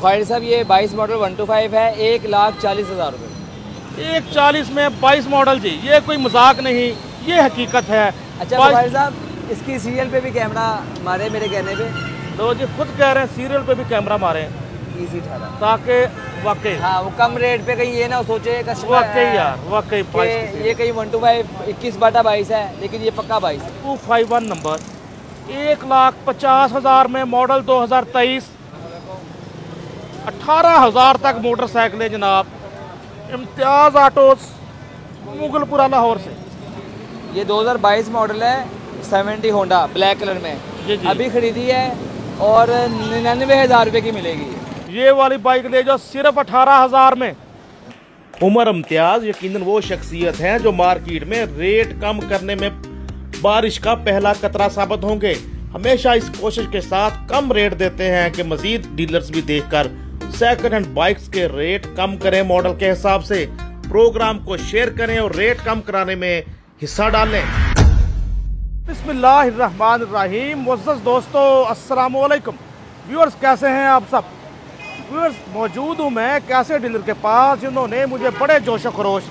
बुखारी साहब ये 22 मॉडल 125 है, 1,40,000 रुपये। 1,40,000 में 22 मॉडल जी, ये कोई मजाक नहीं, ये हकीकत है। अच्छा बुखारी साहब इसकी सीरियल पे भी कैमरा मारे मेरे कहने पे? तो जी खुद कह रहे हैं सीरियल पे भी कैमरा मारे इजी 18 ताकि वाकई हाँ वो कम रेट पे कहीं ये ना सोचे वाकई यार वाकई ये कहीं 125 21/22 है, लेकिन ये पक्का 22 है। 251 नंबर 1,50,000 में मॉडल 2023, 18,000 तक मोटरसाइकिलें जनाब। इम्तियाज़ ऑटोस मुगलपुरा लाहौर से। ये 2022 मॉडल है, 70 होंडा ब्लैक कलर में जी जी। अभी खरीदी है और 99,000 रुपये की मिलेगी। ये वाली बाइक ले जाओ सिर्फ 18,000 में। उमर इम्तियाज यकीनन वो शख्सियत हैं जो मार्केट में रेट कम करने में बारिश का पहला कतरा साबित होंगे। हमेशा इस कोशिश के साथ कम रेट देते हैं कि मजीद डीलर्स भी देखकर सेकंड हैंड बाइक्स के रेट कम करें। मॉडल के हिसाब से प्रोग्राम को शेयर करें और रेट कम कराने में हिस्सा डालें। बिस्मिल्लाहिर्रहमानिर्रहीम। मुअज़्ज़ज़ दोस्तों अस्सलाम वालेकुम। व्यूअर्स कैसे हैं आप सब? व्यूअर्स मौजूद हूँ मैं कैसे डीलर के पास जिन्होंने मुझे बड़े जोश खरोश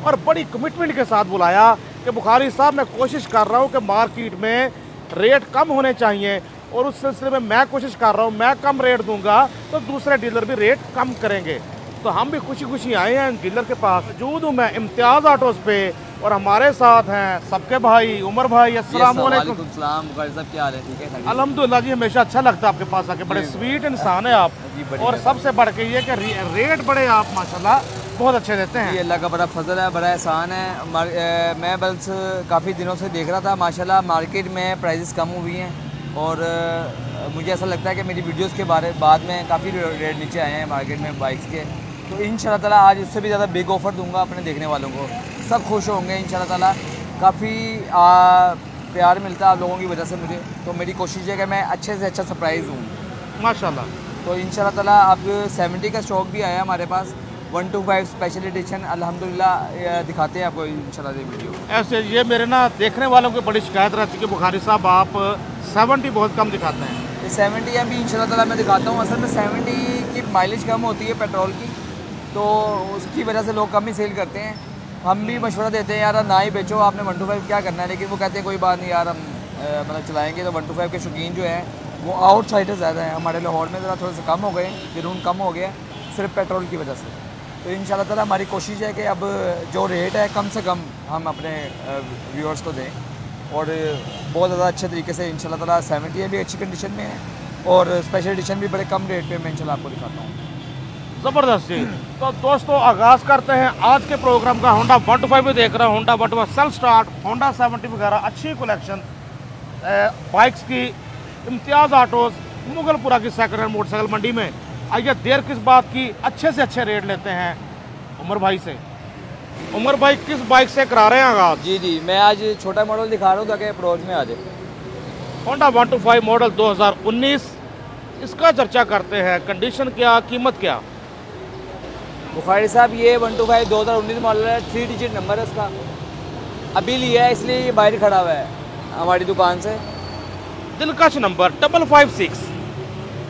और बड़ी कमिटमेंट के साथ बुलाया कि बुखारी साहब मैं कोशिश कर रहा हूँ कि मार्केट में रेट कम होने चाहिए और उस सिलसिले में मैं कोशिश कर रहा हूँ मैं कम रेट दूंगा तो दूसरे डीलर भी रेट कम करेंगे। तो हम भी खुशी खुशी आए हैं डीलर के पास। मौजूद हूँ मैं इम्तियाज़ ऑटोस पे और हमारे साथ हैं सबके भाई उमर भाई। अस्सलाम वालेकुम। बुखारी साहब क्या हाल है? ठीक है अल्हम्दुलिल्लाह जी, हमेशा अच्छा लगता है आपके पास आके, बड़े स्वीट इंसान है आप। और सबसे बढ़ के ये कि रेट बड़े आप माशाल्लाह बहुत अच्छे देते हैं। अल्लाह का बड़ा फजल है, बड़ा एहसान है। मैं बस काफ़ी दिनों से देख रहा था माशाल्लाह मार्केट में प्राइसेस कम हुई हैं और मुझे ऐसा लगता है कि मेरी वीडियोस के बाद में काफ़ी रेट नीचे आए हैं मार्केट में बाइक्स के। तो इंशाल्लाह ताला आज इससे भी ज़्यादा बिग ऑफ़र दूंगा अपने देखने वालों को, सब खुश होंगे इंशाल्लाह ताला। काफ़ी प्यार मिलता है आप लोगों की वजह से मुझे, तो मेरी कोशिश है कि मैं अच्छे से अच्छा सरप्राइज़ दूँ माशाल्लाह। तो इंशाल्लाह ताला अब 70 का स्टॉक भी आया हमारे पास, 125 स्पेशल एडिशन। अल्हम्दुलिल्लाह दिखाते हैं आपको इंशाल्लाह ये वीडियो। ऐसे ये मेरे ना देखने वालों की बड़ी शिकायत रहती है कि बुखारी साहब आप 70 बहुत कम दिखाते हैं। 70 एम भी इंशाल्लाह ताला मैं दिखाता हूँ। असल में 70 की माइलेज कम होती है पेट्रोल की, तो उसकी वजह से लोग कम ही सेल करते हैं। हम भी मशवरा देते हैं यार ना ही बेचो, आपने 125 क्या करना है, लेकिन वो कहते हैं कोई बात नहीं यार हम मतलब चलाएँगे। तो 125 के शौकीन जो हैं वो आउटसाइडर ज़्यादा है। हमारे लाहौर में ज़रा थोड़ा सा कम हो गए, जुनून कम हो गया सिर्फ पेट्रोल की वजह से। तो इंशाल्लाह ताला हमारी कोशिश है कि अब जो रेट है कम से कम हम अपने व्यूअर्स को दें और बहुत ज़्यादा अच्छे तरीके से इंशाल्लाह ताला। 70 भी अच्छी कंडीशन में है और स्पेशल एडिशन भी बड़े कम रेट पे मैं इंशाल्लाह आपको दिखाता हूँ। ज़बरदस्त जी। तो दोस्तों आगाज़ करते हैं आज के प्रोग्राम का। होंडा 125 भी देख रहा हूँ, होंडा 125 सेल्फ स्टार्ट, होंडा 70 वगैरह अच्छी कलेक्शन बाइक्स की। इम्तियाज़ ऑटोस मुगलपुरा की सेकंड हैंड मोटरसाइकिल मंडी में। आइए देर किस बात की, अच्छे से अच्छे रेट लेते हैं उमर भाई से। उमर भाई किस बाइक से करा रहे हैं आगाज़? जी जी, मैं आज छोटा मॉडल दिखा रहा हूँ ताकि अप्रोच में आ जाए। होंडा 125 मॉडल 2019, इसका चर्चा करते हैं। कंडीशन क्या, कीमत क्या? बुखारी साहब ये 125 2019 मॉडल है, 3 डिजिट नंबर है उसका। अभी लिया है इसलिए ये बाहर खड़ा हुआ है हमारी दुकान से। दिलकश नंबर 556।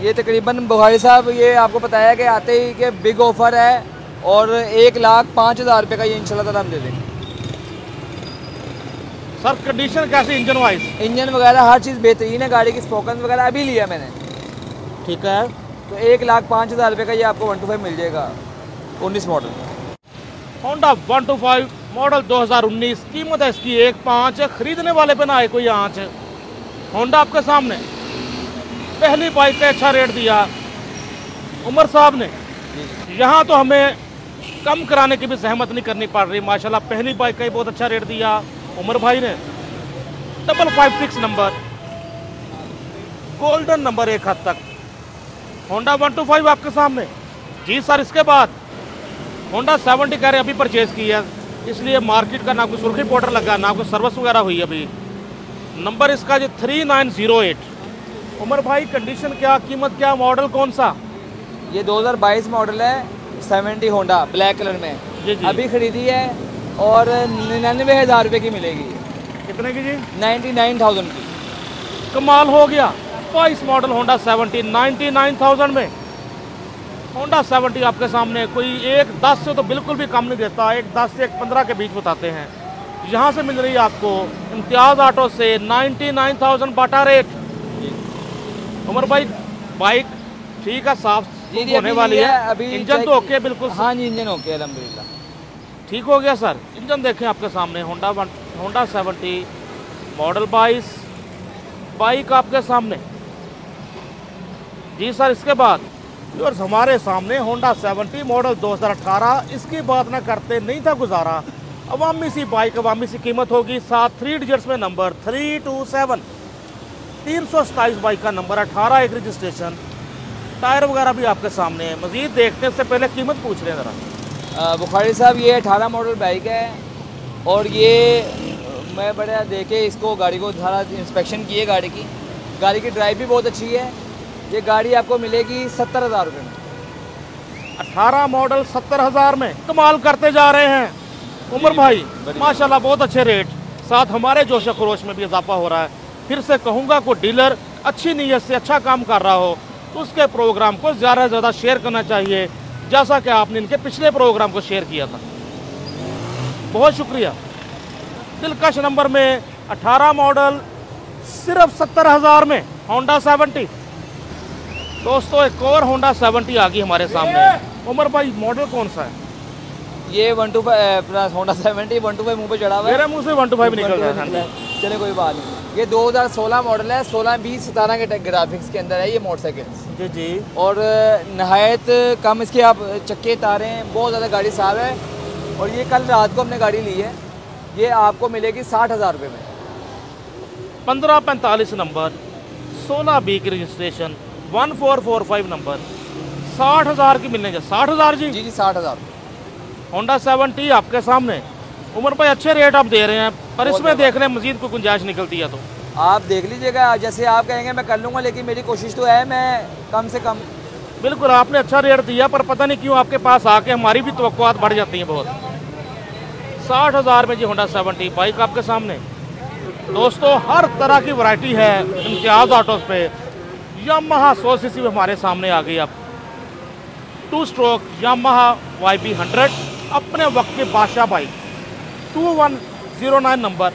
ये तकरीबन बुखारी साहब ये आपको बताया कि आते ही कि बिग ऑफ़र है और 1,05,000 रुपये का ये इंशाल्लाह ताला हम दे देंगे। सर कंडीशन कैसी इंजन वाइज? इंजन वगैरह हर चीज़ बेहतरीन है, गाड़ी की स्पोकन वगैरह अभी लिया मैंने। ठीक है, तो 1,05,000 रुपये का ये आपको 125 मिल जाएगा 19 मॉडल। होंडा 125 मॉडल 2019, कीमत है इसकी 1,5। खरीदने वाले पे ना आए कोई आँच। होंडा आपके सामने पहली बाइक का अच्छा रेट दिया उमर साहब ने। यहाँ तो हमें कम कराने की भी सहमत नहीं करनी पड़ रही माशाल्लाह। पहली बाइक का ही बहुत अच्छा रेट दिया उमर भाई ने। 556 नंबर, गोल्डन नंबर एक हद तक। होंडा 125 आपके सामने जी सर। इसके बाद होंडा 70 कह रहे अभी परचेज़ की है, इसलिए मार्केट का ना कोई सुर्खी पाउडर लगा ना कोई सर्विस वगैरह हुई अभी। नंबर इसका जो 3908। उमर भाई कंडीशन क्या, कीमत क्या, मॉडल कौन सा? ये 2022 मॉडल है, 70 होंडा ब्लैक कलर में जी जी। अभी खरीदी है और 99,000 रुपये की मिलेगी। कितने की जी? 99,000 की। कमाल हो गया। 22 मॉडल होंडा 70 99,000 में। होंडा 70 आपके सामने, कोई एक 10 से तो बिल्कुल भी कम नहीं देता, एक 10 से एक 15 के बीच बताते हैं। यहाँ से मिल रही है आपको इम्तियाज़ ऑटो से 99,000 बाटा रेट। उमर भाई बाइक ठीक है, साफ होने वाली है, अभी इंजन तो ओके बिल्कुल? हाँ जी, इंजन ओके अल्हम्दुलिल्लाह, ठीक हो गया सर। इंजन देखें आपके सामने, होंडा 70 मॉडल 22 बाइक आपके सामने जी सर। इसके बाद और हमारे सामने होंडा 70 मॉडल 2018, इसकी बात ना करते नहीं था गुजारा। अवामी सी बाइक, अवामी सी कीमत होगी, साथ 3 डिजिट्स में नंबर 327, 327 बाइक का नंबर, 18 एक रजिस्ट्रेशन, टायर वगैरह भी आपके सामने है। मजीद देखने से पहले कीमत पूछ रहे हैं ज़रा। बुखारी साहब ये 18 मॉडल बाइक है और ये मैं बड़ा देखे इसको, गाड़ी को सारा इंस्पेक्शन किए, गाड़ी की ड्राइव भी बहुत अच्छी है। ये गाड़ी आपको मिलेगी 70,000 रुपये में। 18 मॉडल 70,000 में कमाल करते जा रहे हैं उमर भाई, माशाल्लाह बहुत अच्छे रेट। साथ हमारे जोश खरोश में भी इजाफा हो रहा है। फिर से कहूँगा, कोई डीलर अच्छी नीयत से अच्छा काम कर रहा हो तो उसके प्रोग्राम को ज़्यादा से ज़्यादा शेयर करना चाहिए, जैसा कि आपने इनके पिछले प्रोग्राम को शेयर किया था। बहुत शुक्रिया। दिलकश नंबर में 18 मॉडल सिर्फ 70,000 में होंडा 70। दोस्तों एक और होंडा 70 आ गई हमारे सामने। उमर भाई मॉडल कौन सा है? ये 125 होंडा 70 125 मुंह पे चढ़ा हुआ है। मेरे मुंह से 125 निकल रहा है। चले कोई बात नहीं। ये 2016 मॉडल है, 16, 20, 17 के ग्राफिक्स के अंदर है ये मोटरसाइकिल जी जी। और नहायत कम इसके आप चक्के तारे हैं, बहुत ज़्यादा गाड़ी साफ है। और ये कल रात को हमने गाड़ी ली है, ये आपको मिलेगी 60,000 रुपये में। 1545 नंबर, 16B की रजिस्ट्रेशन, 1445 नंबर, 60,000 की मिलने जा। 60,000 जी? जी 60,000 होंडा 70 आपके सामने। उमर भाई अच्छे रेट आप दे रहे हैं, पर इसमें देख रहे हैं मजीद कोई गुंजाइश निकलती है तो आप देख लीजिएगा, जैसे आप कहेंगे मैं कर लूँगा, लेकिन मेरी कोशिश तो है मैं कम से कम। बिल्कुल आपने अच्छा रेट दिया, पर पता नहीं क्यों आपके पास आके हमारी भी तवक्कुआत बढ़ जाती हैं बहुत। 60,000 में जी होंडा 70 बाइक आपके सामने। दोस्तों हर तरह की वैरायटी है इम्तियाज़ ऑटोज़ पे। यामाहा 100 सीसी में हमारे सामने आ गई। अब 2 स्ट्रोक यामाहा YB 100 अपने वक्त की बादशाह बाइक, 2109 नंबर,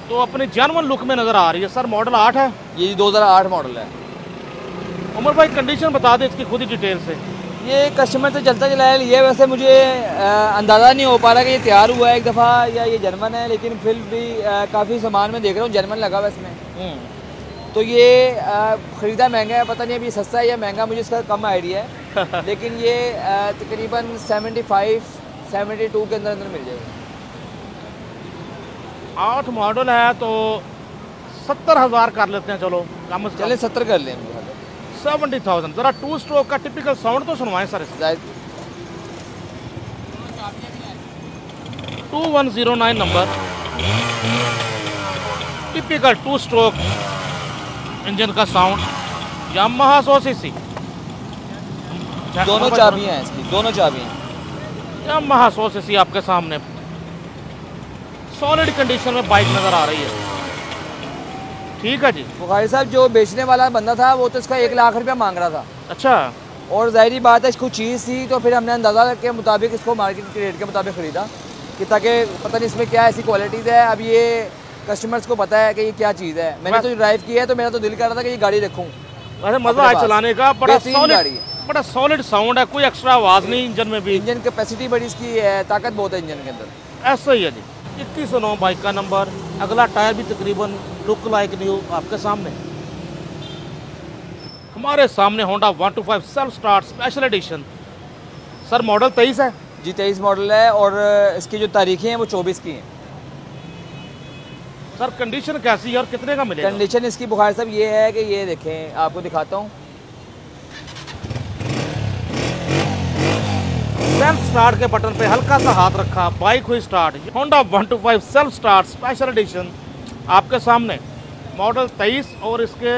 तो अपनी जेन्युइन लुक में नज़र आ रही है। सर मॉडल 8 है? ये 2008 मॉडल है। उमर भाई कंडीशन बता दें इसकी खुद ही डिटेल से। ये कस्टमर से चलता चला है, ये वैसे मुझे अंदाज़ा नहीं हो पा रहा कि ये तैयार हुआ है एक दफ़ा या ये जर्मन है, लेकिन फिर भी काफ़ी सामान में देख रहा हूँ जर्मन लगा हुआ इसमें। तो ये ख़रीदा महंगा है, पता नहीं अभी सस्ता है या महंगा, मुझे इसका कम आइडिया है। लेकिन ये तकरीबन 75, 72 के अंदर मिल जाएगा। 8 मॉडल है तो 70,000 कर लेते हैं, चलो कम से चले 70 कर लें। 70,000। ज़रा 2 स्ट्रोक का टिपिकल साउंड तो सुनवाएं सर। 2109 नंबर, टिपिकल 2 स्ट्रोक इंजन का साउंड, यामाहा 100 सीसी। दोनों चाबियाँ हैं इसकी, दोनों चाबियाँ। यामाहा 100 सीसी आपके सामने, सॉलिड कंडीशन में बाइक नज़र आ रही है। ठीक है जी। बुखारी साहब जो बेचने वाला बंदा था वो तो इसका 1 लाख रुपया मांग रहा था। अच्छा। और ज़ाहिरी बात है इसको चीज़ थी, तो फिर हमने अंदाज़ा के मुताबिक इसको मार्केट के रेट के मुताबिक ख़रीदा कि ताकि पता नहीं इसमें क्या ऐसी क्वालिटीज़ है। अब ये कस्टमर्स को पता है कि ये क्या चीज़ है। मैंने तो ड्राइव किया है तो मेरा तो दिल कर रहा था कि ये गाड़ी रखूँ। वैसे मज़ा आया चलाने का, बड़ा सॉलिड, बड़ा सॉलिड साउंड है, कोई एक्स्ट्रा आवाज़ नहीं इंजन में भी। इंजन कैपेसिटी बड़ी इसकी है, ताकत बहुत है इंजन के अंदर। ऐसा ही है जी। 2109 बाइक का नंबर, अगला टायर भी तकरीबन लुक लाइक न्यू आपके सामने। हमारे सामने Honda 125 self start special edition. Sir model 23 है जी, 23 मॉडल है और इसकी जो तारीखें हैं वो 24 की हैं। सर कंडीशन कैसी है और कितने का मिलेगा? कंडीशन इसकी बुखारी साहब ये है कि ये देखें, आपको दिखाता हूँ। सेल्फ स्टार्ट के बटन पे हल्का सा हाथ रखा, बाइक हुई start. Honda 125 self start special edition आपके सामने, मॉडल 23 और इसके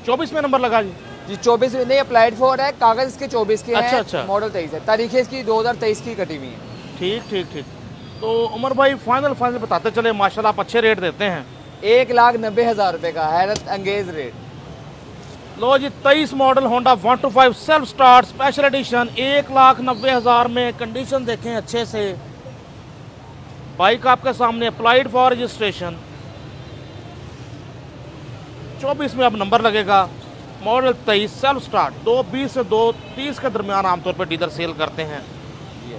24 में नंबर लगा जी। 24 नहीं, अप्लाइड फॉर है, कागज़ इसके 24 के हैं। अच्छा। मॉडल 23 है, तारीखें इसकी 2023 की कटी हुई है। ठीक। तो उमर भाई फाइनल बताते चले, माशाल्लाह आप अच्छे रेट देते हैं। 1,90,000 रुपये का हैरत अंगेज रेट। लो जी 23 model Honda 125 self start special edition 1,90,000 में। कंडीशन देखें अच्छे से। बाइक आपके सामने अप्लाइड फॉर रजिस्ट्रेशन। 24 में अब नंबर लगेगा। मॉडल 23 सेल्फ स्टार्ट 220 से 230 के दरमियान आमतौर पर डीलर सेल करते हैं।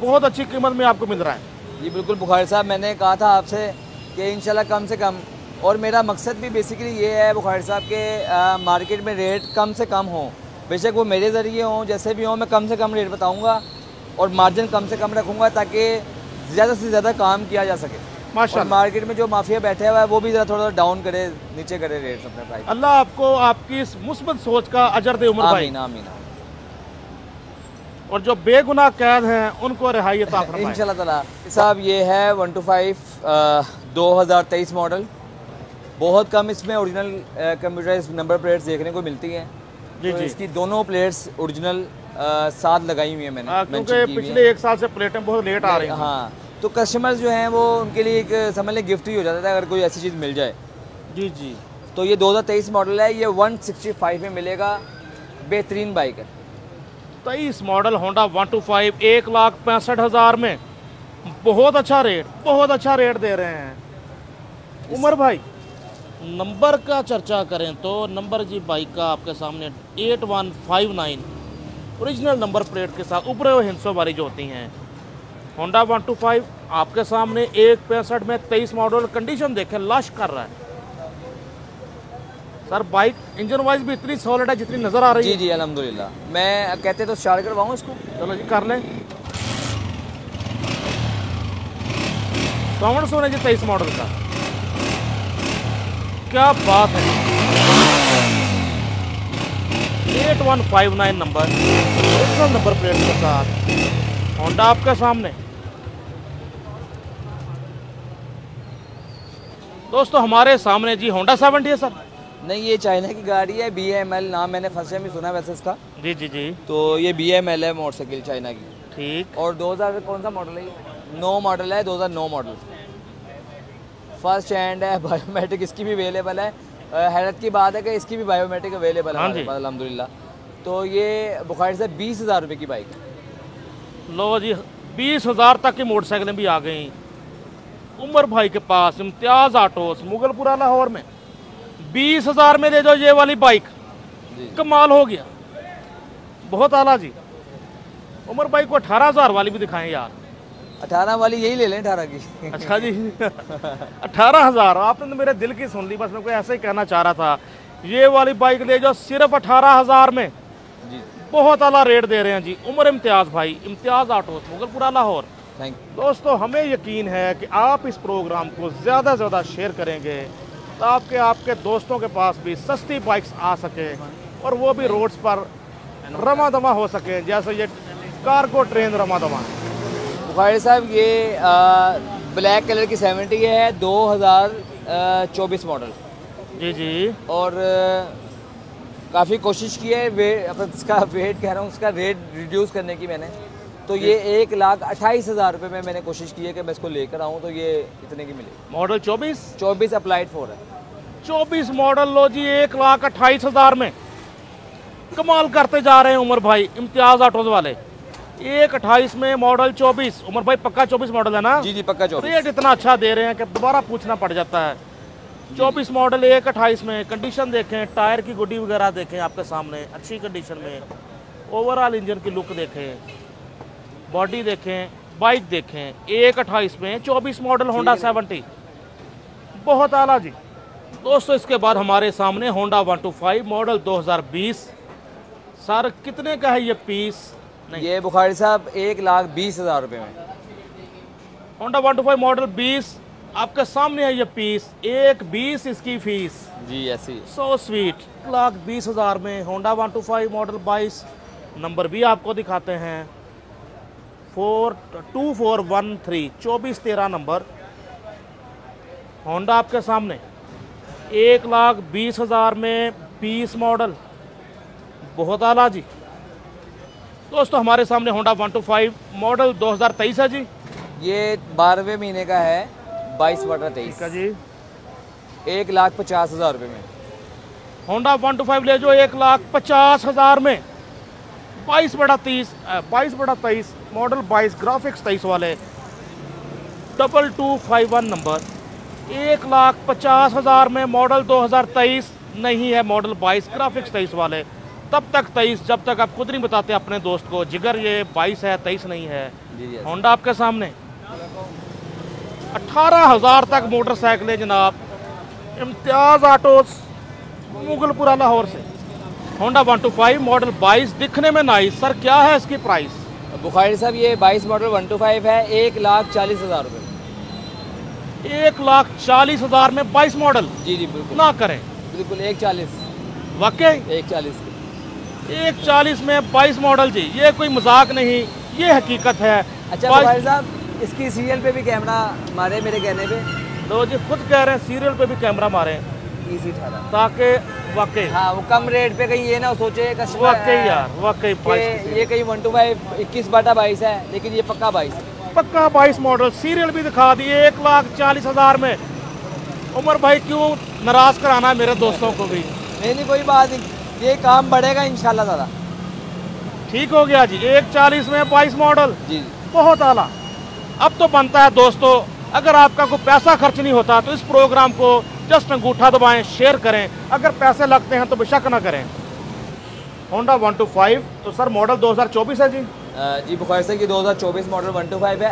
बहुत अच्छी कीमत में आपको मिल रहा है। जी बिल्कुल बुखारी साहब, मैंने कहा था आपसे कि इंशाल्लाह कम से कम, और मेरा मकसद भी बेसिकली ये है बुखारी साहब के मार्केट में रेट कम से कम हो। बेशक वो मेरे ज़रिए हों, जैसे भी हों, मैं कम से कम रेट बताऊंगा और मार्जिन कम से कम रखूंगा ताकि ज़्यादा से ज़्यादा काम किया जा सके। माशाल्लाह मार्केट में जो माफिया बैठे हुआ है वो भी ज़रा थोड़ा डाउन करे, नीचे करे रेट अपने प्राइस। अल्लाह आपको आपकी इस मुस्बत सोच का अजर दे उमर भाई। आमीन आमीन। और जो बेगुनाह कैद हैं उनको रिहाई अता फरमाए इंशाल्लाह ताला। साहब ये है 125 2023 मॉडल। बहुत कम इसमें ओरिजिनल कंप्यूटराइज नंबर प्लेट्स देखने को मिलती हैं। जी तो जी। इसकी दोनों प्लेट्स ओरिजिनल साथ लगाई हुई है मैंने, क्योंकि पिछले 1 साल से प्लेटें बहुत लेट आ रही हैं। हाँ, तो कस्टमर्स जो हैं वो उनके लिए एक समझ लें गिफ्ट ही हो जाता है अगर कोई ऐसी चीज़ मिल जाए। जी जी। तो ये 2023 मॉडल है, ये 165 में मिलेगा। बेहतरीन बाइक है। 23 मॉडल होंडा 125 1,65,000 में। बहुत अच्छा रेट दे रहे हैं उमर भाई। नंबर का चर्चा करें तो नंबर जी बाइक का आपके सामने 8159 ओरिजिनल नंबर प्लेट के साथ ऊपर हिंसों वाली जो होती हैं। होंडा 125 आपके सामने 165 में 23 मॉडल। कंडीशन देखें लश कर रहा है सर। बाइक इंजन वाइज भी इतनी सॉलिड है जितनी नजर आ रही है। जी जी अल्हम्दुलिल्लाह। मैं कहते तो स्टार्ट करवाऊँ इसको? चलो जी कर लें। सोने जी 23 मॉडल का क्या बात है। 8159 नंबर नंबर प्लेट के साथ होंडा आपके सामने। दोस्तों हमारे सामने जी होंडा 70 है सर। नहीं, ये चाइना की गाड़ी है, BML नाम मैंने फर्स्ट टाइम ही सुना वैसे इसका। जी जी जी। तो ये BML है मोटरसाइकिल चाइना की। ठीक। और 2000 कौन सा मॉडल है ये? 9 मॉडल है, 2009 मॉडल। फर्स्ट हैंड है, बायोमेट्रिक इसकी भी अवेलेबल है। हैरत की बात है कि इसकी भी बायोमेट्रिक अवेलेबल है हमारे पास अल्हम्दुलिल्लाह। तो ये बुखारी से 20,000 रुपये की बाइक है। लो जी 20,000 तक की मोटरसाइकिलें भी आ गई उमर भाई के पास। इम्तियाज ऑटोस मुगलपुरा लाहौर में 20,000 में दे दो ये वाली बाइक। कमाल हो गया, बहुत आला जी। उमर भाई को 18,000 वाली भी दिखाएं यार। 18 वाली यही ले लें 18 की। अच्छा जी 18,000 आपने तो मेरे दिल की सुन ली। बस मैं कोई ऐसा ही कहना चाह रहा था। ये वाली बाइक ले जाओ सिर्फ 18,000 में। जी बहुत आला रेट दे रहे हैं जी उमर इम्तियाज भाई। इम्तियाज ऑटोस मुगलपुरा लाहौर। थैंक दोस्तों हमें यकीन है कि आप इस प्रोग्राम को ज़्यादा से ज़्यादा शेयर करेंगे ताकि आपके दोस्तों के पास भी सस्ती बाइक्स आ सके और वो भी रोड्स पर रमा दमा हो सके, जैसे ये कार्गो ट्रेन रमा दमा। बुखारी साहब ये ब्लैक कलर की 70 है, 2024 मॉडल। जी जी। और काफ़ी कोशिश की है इसका वेट कह रहा हूँ, उसका रेट रिड्यूस करने की मैंने। तो ये 1,28,000 रुपये में मैंने कोशिश की है कि मैं इसको लेकर आऊँ तो ये इतने की मिले। मॉडल 24 अप्लाइड 4 है। 24 मॉडल लो जी 1,28,000 में। कमाल करते जा रहे हैं उमर भाई इम्तियाज ऑटोज वाले। 1,28 में मॉडल 24। उमर भाई पक्का 24 मॉडल है ना? जी जी पक्का 24। रेट इतना अच्छा दे रहे हैं कि दोबारा पूछना पड़ जाता है। 24 मॉडल 1,28 में। कंडीशन देखें, टायर की गुड्डी वगैरह देखें आपके सामने अच्छी कंडीशन में। ओवरऑल इंजन की लुक देखें, बॉडी देखें, बाइक देखें। 1,28 में 24 मॉडल होंडा 70 बहुत आला जी। दोस्तों इसके बाद हमारे सामने होंडा 125 मॉडल 2020। सर कितने का है ये पीस? नहीं ये बुखारी साहब 1,20,000 रुपये में। होंडा 125 मॉडल 20 आपके सामने है ये पीस। 1,20 इसकी फीस। जी ऐसी सो स्वीट। 1,20,000 में होंडा 125 मॉडल 22। नंबर भी आपको दिखाते हैं 2413 2413 नंबर। होंडा आपके सामने 1,20,000 में 20 मॉडल बहुत आला जी। दोस्तों हमारे सामने होंडा 125 मॉडल 2023 है जी। ये 12वें महीने का है, 22/23 जी। 1,50,000 रुपये में। होंडा 125 ले जो 1,50,000 में 22/23 मॉडल 22 ग्राफिक्स 23 वाले 2251 नंबर 1,50,000 में मॉडल 2023 नहीं है, मॉडल 22 ग्राफिक्स 23 वाले। तब तक 23 जब तक आप खुद नहीं बताते अपने दोस्त को जिगर ये 22 है 23 नहीं है। होंडा आपके सामने 18,000 तक मोटरसाइकिल है जनाब, इम्तियाज ऑटोज मुगलपुरा लाहौर से। होंडा 125 मॉडल 22 दिखने में नाइस। सर क्या है इसकी प्राइस? बुखारी साहब ये 22 मॉडल 125 है 1,40,000 रुपये। 1,40,000 में 22 मॉडल? जी जी बिल्कुल ना करें, बिल्कुल 1,40 वाकई 1,40 1,40 में 22 मॉडल जी, ये कोई मजाक नहीं, ये हकीकत है। अच्छा बुखारी साहब इसकी सीरियल पे भी कैमरा मारे मेरे कहने पे? लो जी खुद कह रहे हैं सीरियल पे भी कैमरा मारे इजी 18 ताकि वाकई हाँ वो कम रेट पे कहीं ये ना सोचे कस्टमर वाकई यार वाकई कि ये कहीं 125 21/22 है, लेकिन ये पक्का 22 है। पक्का 22 मॉडल। सीरियल भी दिखा दिए 1,40,000 में। उमर भाई क्यों नाराज कराना है मेरे दोस्तों को भी? नहीं कोई बात नहीं, ये काम बढ़ेगा इंशाल्लाह दादा। ठीक हो गया जी, 1,40 में 22 मॉडल जी बहुत आला। अब तो बनता है दोस्तों, अगर आपका कोई पैसा खर्च नहीं होता तो इस प्रोग्राम को जस्ट अंगूठा दबाएं, शेयर करें। अगर पैसे लगते हैं तो बेशक ना करें। होंडा 125 तो सर मॉडल 2024 है जी? जी बुखारी साहब की 2024 मॉडल 125 है।